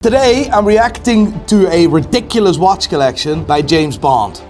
Today, I'm reacting to a ridiculous watch collection by James Bond.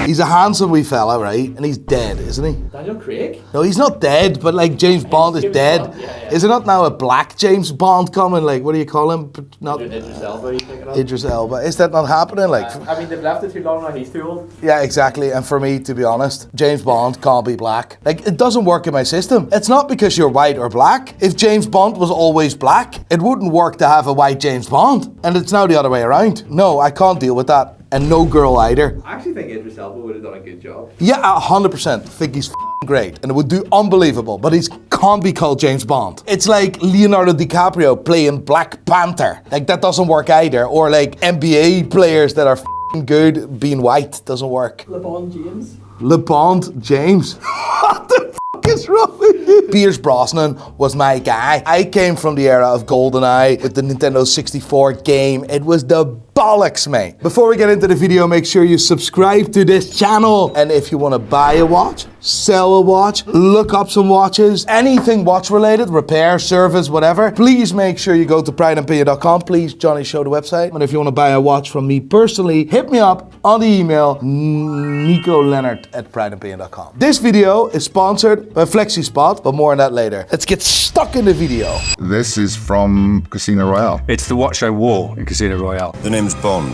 He's a handsome wee fella, right? And he's dead, isn't he? Daniel Craig? No, he's not dead, but like James Bond is dead. Bond, yeah. Is it not now a black James Bond coming? Like, what do you call him? Not Idris Elba, you thinking of? Idris Elba. Is that not happening? Like, I mean, they've left it too long now, he's too old. yeah, exactly. And for me, to be honest, James Bond can't be black. Like, it doesn't work in my system. It's not because you're white or black. If James Bond was always black, it wouldn't work to have a white James Bond. And it's now the other way around. No, I can't deal with that. And no girl either. I actually think Idris Elba would have done a good job. Yeah, 100%. Think he's great. And it would do unbelievable. But he can't be called James Bond. It's like Leonardo DiCaprio playing Black Panther. Like, that doesn't work either. Or like NBA players that are good being white. Doesn't work. LeBron James? LeBron James? What the fuck is wrong with you? Pierce Brosnan was my guy. I came from the era of GoldenEye with the Nintendo 64 game. It was the bollocks, mate. Before we get into the video, make sure you subscribe to this channel. And if you want to buy a watch, sell a watch, look up some watches, anything watch related, repair, service, whatever, please make sure you go to prideandpinion.com. Please, Johnny, show the website. And if you want to buy a watch from me personally, hit me up on the email, Nico Leonard at prideandpinion.com. This video is sponsored by FlexiSpot, but more on that later. Let's get stuck in the video. This is from Casino Royale. It's the watch I wore in Casino Royale. The name's Bond.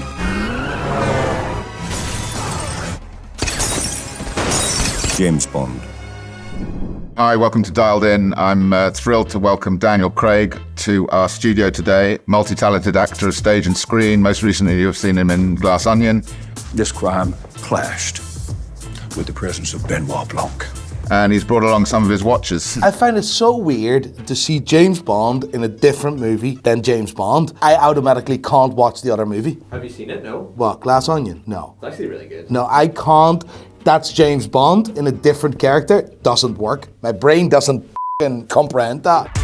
James Bond. Hi, welcome to Dialed In. I'm thrilled to welcome Daniel Craig to our studio today. Multi-talented actor of stage and screen. Most recently, you've seen him in Glass Onion. This crime clashed with the presence of Benoit Blanc. And he's brought along some of his watches. I find it so weird to see James Bond in a different movie than James Bond. I automatically can't watch the other movie. Have you seen it? No? What, Glass Onion? No. It's actually really good. No, I can't. That's James Bond in a different character. Doesn't work. My brain doesn't f***ing comprehend that.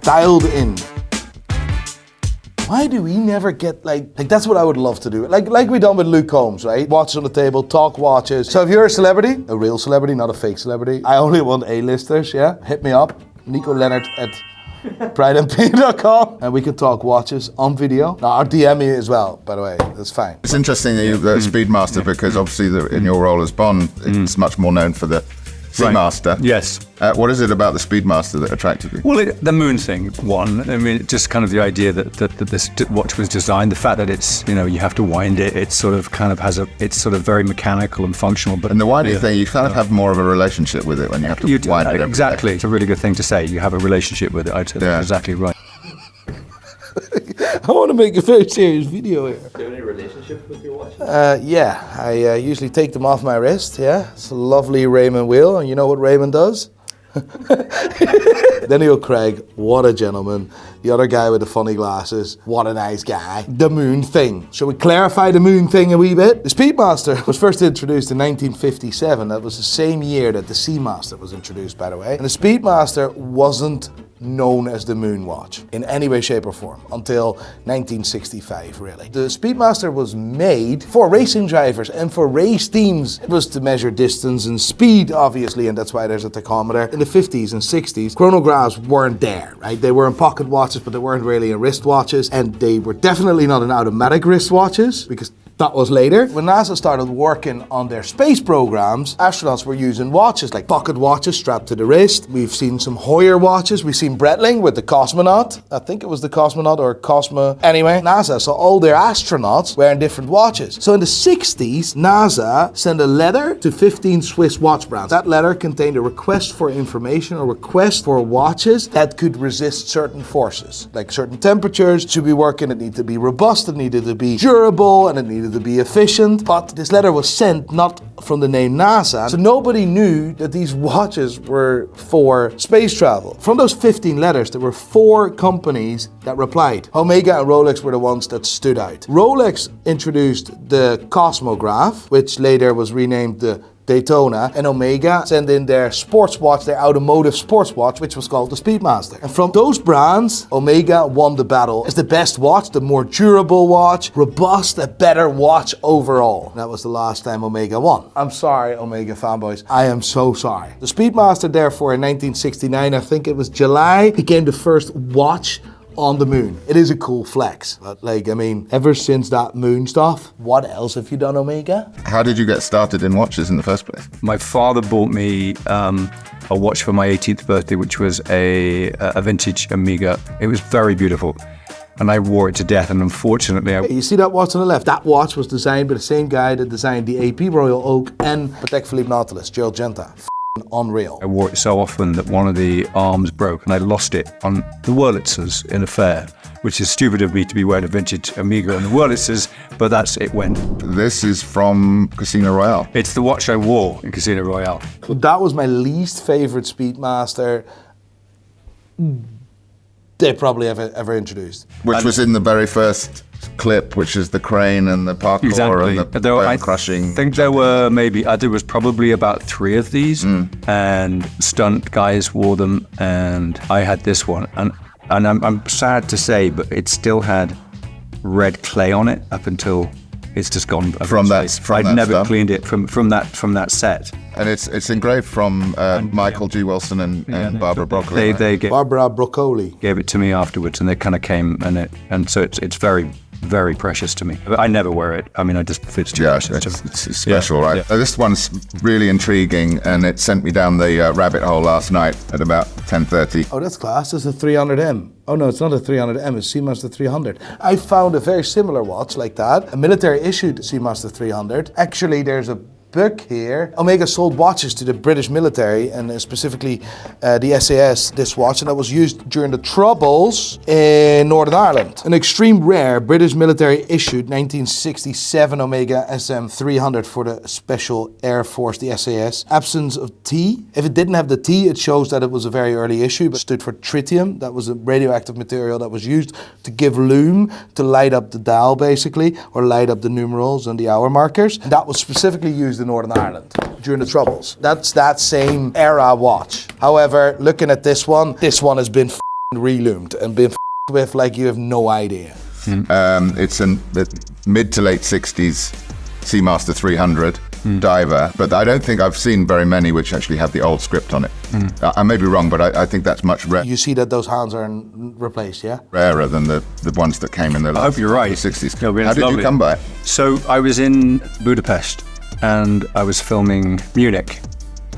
Dialed In. Why do we never get like that's what I would love to do. Like we done with Luke Combs, right? Watches on the table, talk watches. So if you're a celebrity, a real celebrity, not a fake celebrity, I only want A-listers, yeah? Hit me up, Nico Leonard at prideandpinion.com, and we can talk watches on video. Now, or DM me as well, by the way, that's fine. It's interesting that you're the Speedmaster because obviously in your role as Bond, it's much more known for the Seamaster. Right. Yes. What is it about the Speedmaster that attracted you? Well, the moon thing, one. I mean, just kind of the idea that this watch was designed, the fact that it's, you know, you have to wind it, it's sort of it's sort of very mechanical and functional. But And the winding thing, you kind of have more of a relationship with it when you have to wind it every exactly. day. It's a really good thing to say. You have a relationship with it. I'd say that's exactly right. I want to make a very serious video here. Do you have any relationship with your watch? Yeah, I usually take them off my wrist, yeah. It's a lovely Raymond wheel, and you know what Raymond does? Daniel Craig, what a gentleman. The other guy with the funny glasses, what a nice guy. The moon thing. Shall we clarify the moon thing a wee bit? The Speedmaster was first introduced in 1957. That was the same year that the Seamaster was introduced, by the way. And the Speedmaster wasn't known as the moon watch in any way, shape or form until 1965, really. The Speedmaster was made for racing drivers and for race teams. It was to measure distance and speed, obviously, and that's why there's a tachometer. In the 50s and 60s, chronographs weren't there, right? They were in pocket watches, but they weren't really in wristwatches, and they were definitely not in automatic wristwatches because that was later. When NASA started working on their space programs, astronauts were using watches like pocket watches strapped to the wrist. We've seen some Hoyer watches. We've seen Breitling with the cosmonaut. I think it was the cosmonaut or Cosmo. Anyway, NASA saw all their astronauts wearing different watches. So in the 60s, NASA sent a letter to 15 Swiss watch brands. That letter contained a request for information or request for watches that could resist certain forces, like certain temperatures should be working. It needed to be robust, it needed to be durable, and it needed to be efficient. But this letter was sent not from the name NASA, so nobody knew that these watches were for space travel. From those 15 letters, there were 4 companies that replied. Omega and Rolex were the ones that stood out. Rolex introduced the Cosmograph, which later was renamed the Daytona, and Omega sent in their sports watch, their automotive sports watch, which was called the Speedmaster. And from those brands, Omega won the battle as the best watch, the more durable watch, robust, a better watch overall. That was the last time Omega won. I'm sorry, Omega fanboys. I am so sorry. The Speedmaster, therefore, in 1969, I think it was July, became the first watch on the moon. It is a cool flex, but like, I mean, ever since that moon stuff, what else have you done, Omega? How did you get started in watches in the first place? My father bought me a watch for my 18th birthday, which was a vintage Omega. It was very beautiful, and I wore it to death. And unfortunately, You see that watch on the left? That watch was designed by the same guy that designed the AP Royal Oak and Patek Philippe Nautilus, Gerald Genta. Unreal. I wore it so often that one of the arms broke, and I lost it on the Wurlitzers in a fair, which is stupid of me to be wearing a vintage Omega on the Wurlitzers, but that's it went. This is from Casino Royale. It's the watch I wore in Casino Royale. That was my least favorite Speedmaster they probably ever introduced. Which was in the very first clip, which is the crane and the parkour Exactly. and the I crushing. think there were there was probably about 3 of these, and stunt guys wore them, and I had this one, and I'm sad to say, but it still had red clay on it up until it's just gone. I'd never stuff. cleaned it from that set. And it's engraved from Michael G. Wilson and Barbara Broccoli. They gave Barbara Broccoli gave it to me afterwards, and they kind of came and so it's very, very precious to me. But I never wear it. I mean, it's too precious. It's special, right? So this one's really intriguing, and it sent me down the rabbit hole last night at about 10:30. Oh, that's class. It's a 300M. Oh no, it's not a 300M, it's Seamaster 300. I found a very similar watch like that, a military issued Seamaster 300. Actually, there's a book here. Omega sold watches to the British military, and specifically the SAS, this watch, and that was used during the Troubles in Northern Ireland. An extreme rare British military issued 1967 Omega SM 300 for the Special Air Force, the SAS. Absence of T. If it didn't have the T, it shows that it was a very early issue, but stood for tritium. That was a radioactive material that was used to give lume, to light up the dial basically, or light up the numerals and the hour markers. And that was specifically used in Northern Ireland during the Troubles. That's that same era watch. However, looking at this one has been relumed and been with like you have no idea. It's a mid to late 60s Seamaster 300 diver, but I don't think I've seen very many which actually have the old script on it. I may be wrong, but I think that's much You see that those hands are replaced, yeah? rarer than the ones that came in the I hope you're right. 60s. No, How did you come by it? So I was in Budapest, and I was filming Munich.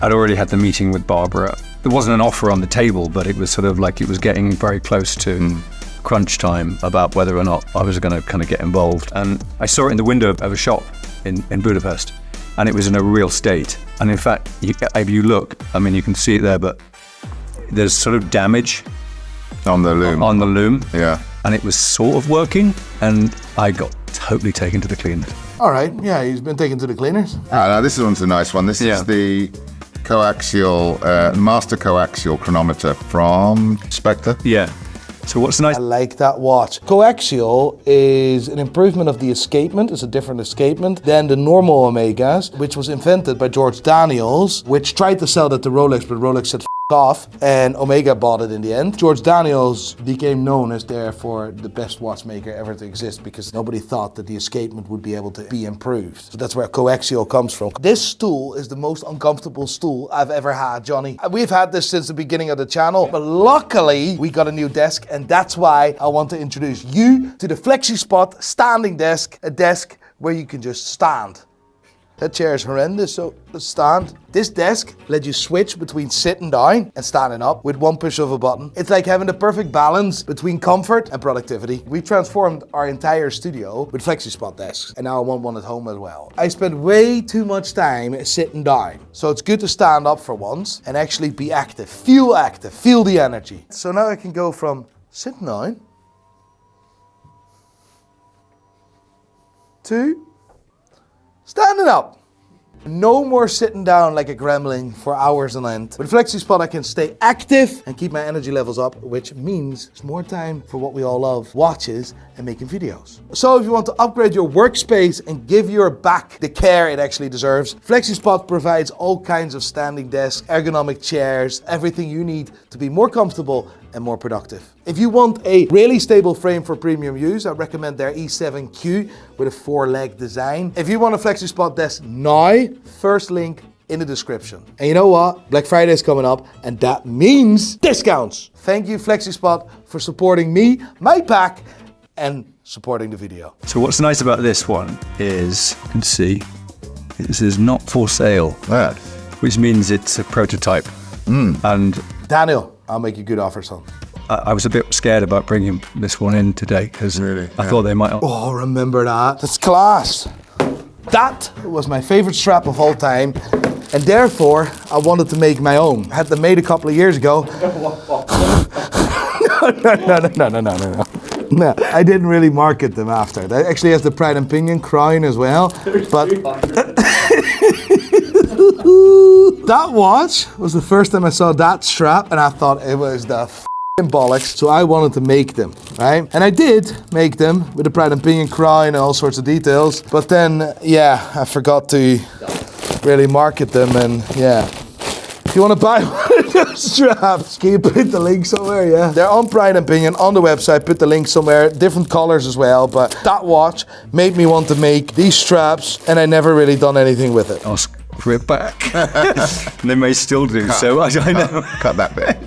I'd already had the meeting with Barbara. There wasn't an offer on the table, but it was sort of like it was getting very close to crunch time about whether or not I was going to kind of get involved. And I saw it in the window of a shop in Budapest, and it was in a real state. And in fact, if you look, I mean, you can see it there, but there's sort of damage On the loom. on the loom. Yeah. And it was sort of working, and I got totally taken to the cleaners. All right, yeah, he's been taken to the cleaners. Now this one's a nice one. This is the coaxial, master coaxial chronometer from Spectre. Yeah. So what's nice? I like that watch. Coaxial is an improvement of the escapement. It's a different escapement than the normal Omegas, which was invented by George Daniels, which tried to sell that to Rolex, but Rolex said off, and Omega bought it in the end. George Daniels became known as therefore the best watchmaker ever to exist because nobody thought that the escapement would be able to be improved. So that's where coaxial comes from. This stool is the most uncomfortable stool I've ever had, Johnny. We've had this since the beginning of the channel, but luckily we got a new desk, and that's why I want to introduce you to the FlexiSpot standing desk, a desk where you can just stand. That chair is horrendous, so let's stand. This desk lets you switch between sitting down and standing up with one push of a button. It's like having the perfect balance between comfort and productivity. We transformed our entire studio with FlexiSpot desks, and now I want one at home as well. I spend way too much time sitting down, so it's good to stand up for once and actually be active, feel the energy. So now I can go from sitting down to standing up. No more sitting down like a gremlin for hours on end. With FlexiSpot, I can stay active and keep my energy levels up, which means there's more time for what we all love, watches and making videos. So if you want to upgrade your workspace and give your back the care it actually deserves, FlexiSpot provides all kinds of standing desks, ergonomic chairs, everything you need to be more comfortable and more productive. If you want a really stable frame for premium use, I recommend their E7Q with a 4-leg design. If you want a FlexiSpot desk now, first link in the description. And you know what? Black Friday is coming up and that means discounts. Thank you FlexiSpot for supporting me, my pack, and supporting the video. So what's nice about this one is, you can see, this is not for sale, Right. which means it's a prototype. And Daniel, I'll make you a good offer, son. I was a bit scared about bringing this one in today because Really? I Yeah. thought they might. Oh, remember that? That's class. That was my favorite strap of all time, and therefore I wanted to make my own. I had them made a couple of years ago. No. No, I didn't really market them after. That actually has the Pride and Pinion crown as well. But that watch was the first time I saw that strap, and I thought it was the f***ing bollocks. So I wanted to make them, right? And I did make them with the Pride and Pinion crown and all sorts of details. But then, yeah, I forgot to really market them, and yeah. If you want to buy one of those straps, can you put the link somewhere? Yeah, they're on Pride and Pinion on the website. Put the link somewhere. Different colors as well. But that watch made me want to make these straps, and I never really done anything with it. Ask for it back. And they may still do so. I know. Cut that bit.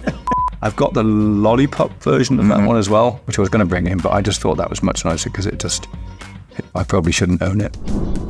I've got the lollipop version of that one as well, which I was going to bring in, but I just thought that was much nicer because I probably shouldn't own it.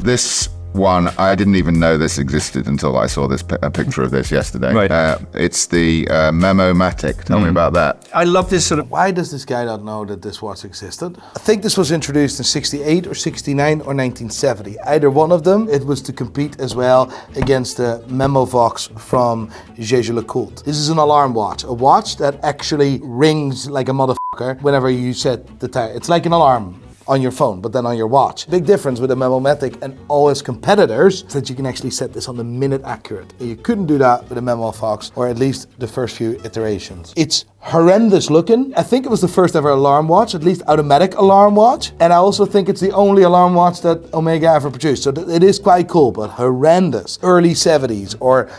This one, I didn't even know this existed until I saw this a picture of this yesterday. Right. It's the Memomatic. Tell me about that. I love this sort of. Why does this guy not know that this watch existed? I think this was introduced in 68 or 69 or 1970. Either one of them. It was to compete as well against the Memovox from Jaeger-LeCoultre. This is an alarm watch. A watch that actually rings like a motherfucker whenever you set the time. It's like an alarm on your phone, but then on your watch. Big difference with the Memomatic and all its competitors is that you can actually set this on the minute accurate. And you couldn't do that with the Memovox, or at least the first few iterations. It's horrendous looking. I think it was the first ever alarm watch, at least automatic alarm watch. And I also think it's the only alarm watch that Omega ever produced. So it is quite cool, but horrendous. Early 70s, or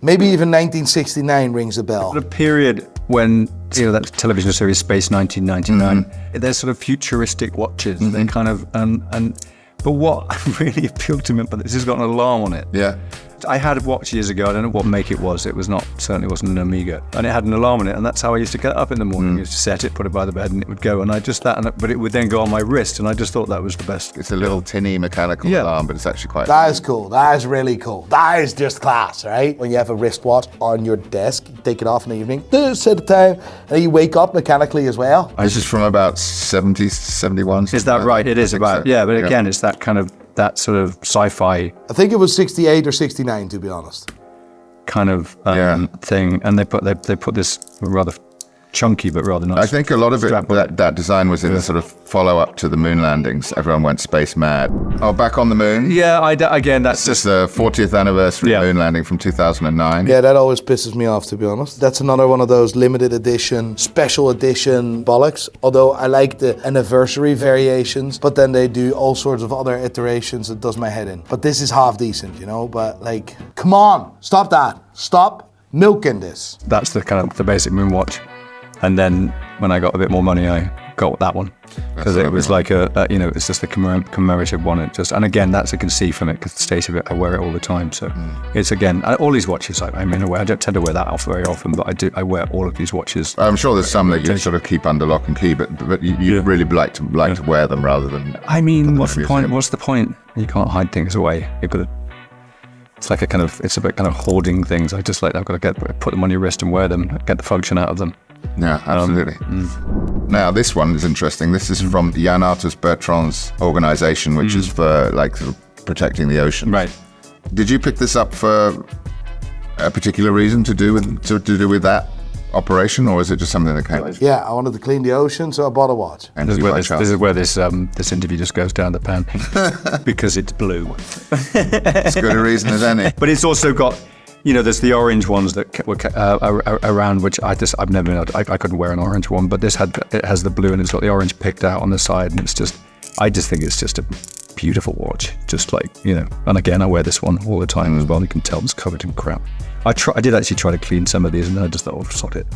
maybe even 1969 rings a bell. The period when, that television series Space 1999, they're sort of futuristic watches. They kind of, but what really appealed to me, but this has got an alarm on it. Yeah. I had a watch years ago, I don't know what make it was. It was certainly wasn't an Omega. And it had an alarm on it, and that's how I used to get up in the morning. I used to set it, put it by the bed, and it would go, and but it would then go on my wrist, and I just thought that was the best. It's a little tinny mechanical alarm, but it's actually quite. That is cool. That is really cool. That is just class, right? When you have a wristwatch on your desk, you take it off in the evening, set the time, and you wake up mechanically as well. This is from about 70, 71. Is that right? It is about, so. yeah, but again, it's that sort of sci-fi I think it was 68 or 69, to be honest. kind of thing, and they put this rather chunky but rather nice. I think a lot of it, strap on. that design was in the sort of follow-up to the moon landings. Everyone went space mad. Oh, back on the moon? Yeah, again, that's It's just the 40th anniversary moon landing from 2009. Yeah, that always pisses me off, to be honest. That's another one of those limited edition, special edition bollocks. Although I like the anniversary variations, but then they do all sorts of other iterations that does my head in. But this is half decent, but like, come on, stop that. Stop milking this. That's the kind of the basic moon watch. And then when I got a bit more money, I got that one because it was like it's just the commemorative one. And again, that's I can see from it because the state of it, I wear it all the time. So it's again all these watches. I don't tend to wear that off very often, but I wear all of these watches. I'm sure there's some that you sort of keep under lock and key, but you really like to wear them rather than. I mean, what's the point? What's the point? You can't hide things away. You've got to. It's like it's a bit kind of hoarding things. I've got to put them on your wrist and wear them, get the function out of them. Yeah, absolutely. Now, this one is interesting. This is from Yann Arthus Bertrand's organization, which is for sort of protecting the ocean. Right. Did you pick this up for a particular reason to do with that? operation, or is it just something that came? Yeah, I wanted to clean the ocean, so I bought a watch. And This is you where by this, chance. this is where this interview just goes down the pan because it's blue. As good a reason as any. But it's also got, you know, there's the orange ones that were around, which I've never been able to, I couldn't wear an orange one, but it has the blue and it's got the orange picked out on the side, and I just think it's just a beautiful watch, just like, you know. And again, I wear this one all the time as well. You can tell it's covered in crap. I did actually try to clean some of these, and then I just thought, oh, sod it.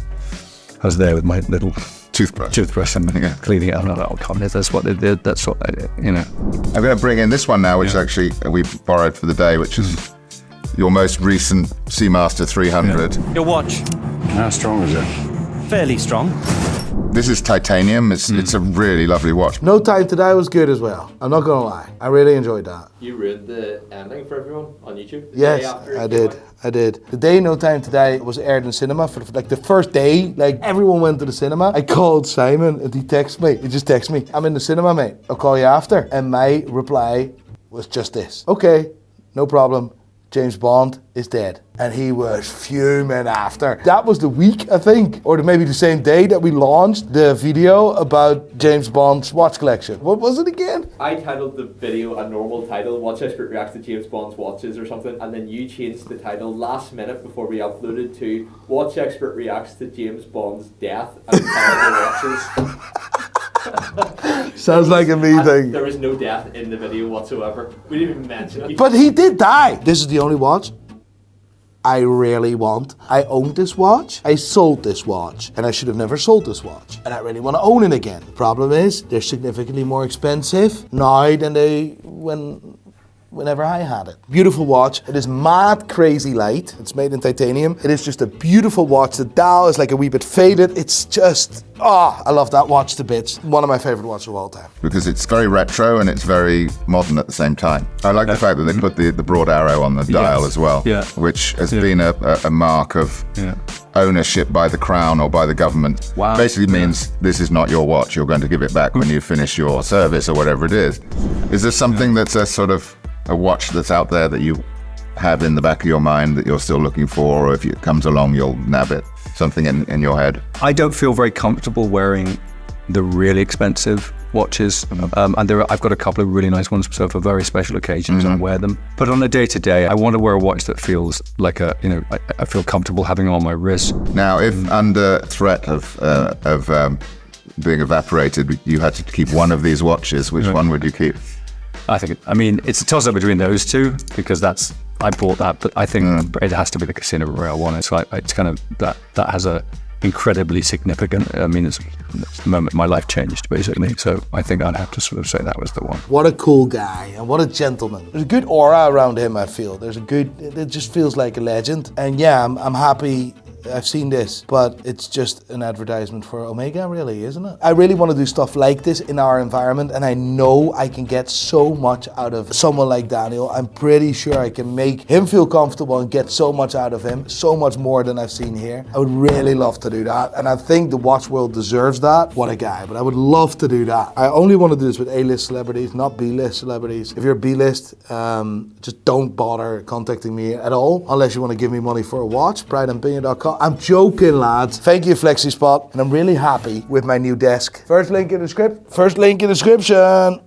I was there with my little toothbrush and cleaning it. I'm like, oh, come on, that's what they did. That's what I did, you know. I'm going to bring in this one now, which actually we borrowed for the day, which is your most recent Seamaster 300. Your watch, How strong is it? fairly strong. This is titanium. It's a really lovely watch. No Time to Die was good as well. I'm not gonna lie. I really enjoyed that. You ruined the ending for everyone on YouTube? The Yes, day after it I came did. out? I did. The day No Time to Die was aired in cinema for like the first day. Like everyone went to the cinema. I called Simon and he texted me. He just texted me, "I'm in the cinema, mate. I'll call you after." And my reply was just this: "Okay, no problem. James Bond is dead." And he was fuming after. That was the week, I think, or maybe the same day that we launched the video about James Bond's watch collection. What was it again? I titled the video a normal title, Watch Expert Reacts to James Bond's Watches or something, and then you changed the title last minute before we uploaded to Watch Expert Reacts to James Bond's Death and Terrible Watches. Sounds like a me And thing. there was no death in the video whatsoever. We didn't even mention it. But he did die. This is the only watch I really want. I owned this watch, I sold this watch, and I should have never sold this watch. And I really want to own it again. The problem is, they're significantly more expensive now than they whenever I had it. Beautiful watch. It is mad crazy light. It's made in titanium. It is just a beautiful watch. The dial is like a wee bit faded. It's just, I love that watch to bits. One of my favorite watches of all time. Because it's very retro and it's very modern at the same time. I like the fact that they put the broad arrow on the dial as well, Yeah. which has been a mark of ownership by the crown or by the government. Wow. Basically means this is not your watch. You're going to give it back when you finish your service or whatever it is. Is there something that's a sort of a watch that's out there that you have in the back of your mind that you're still looking for, or if it comes along, you'll nab it? Something in your head? I don't feel very comfortable wearing the really expensive watches, and I've got a couple of really nice ones, so for very special occasions I wear them. But on a day-to-day, I want to wear a watch that feels like I feel comfortable having on my wrist. Now, if under threat of being evaporated, you had to keep one of these watches, which one would you keep? It's a toss-up between those two, because I bought that, but I think it has to be the Casino Royale one. It's like, it's kind of, that has a incredibly significant, it's the moment my life changed, basically. So I think I'd have to sort of say that was the one. What a cool guy and what a gentleman. There's a good aura around him, I feel. It just feels like a legend. And yeah, I'm happy I've seen this, but it's just an advertisement for Omega, really, isn't it? I really want to do stuff like this in our environment, and I know I can get so much out of someone like Daniel. I'm pretty sure I can make him feel comfortable and get so much out of him, so much more than I've seen here. I would really love to do that, and I think the watch world deserves that. What a guy, but I would love to do that. I only want to do this with A-list celebrities, not B-list celebrities. If you're B-list, just don't bother contacting me at all, unless you want to give me money for a watch, prideandpinion.com. I'm joking, lads. Thank you, FlexiSpot, and I'm really happy with my new desk. First link in the description.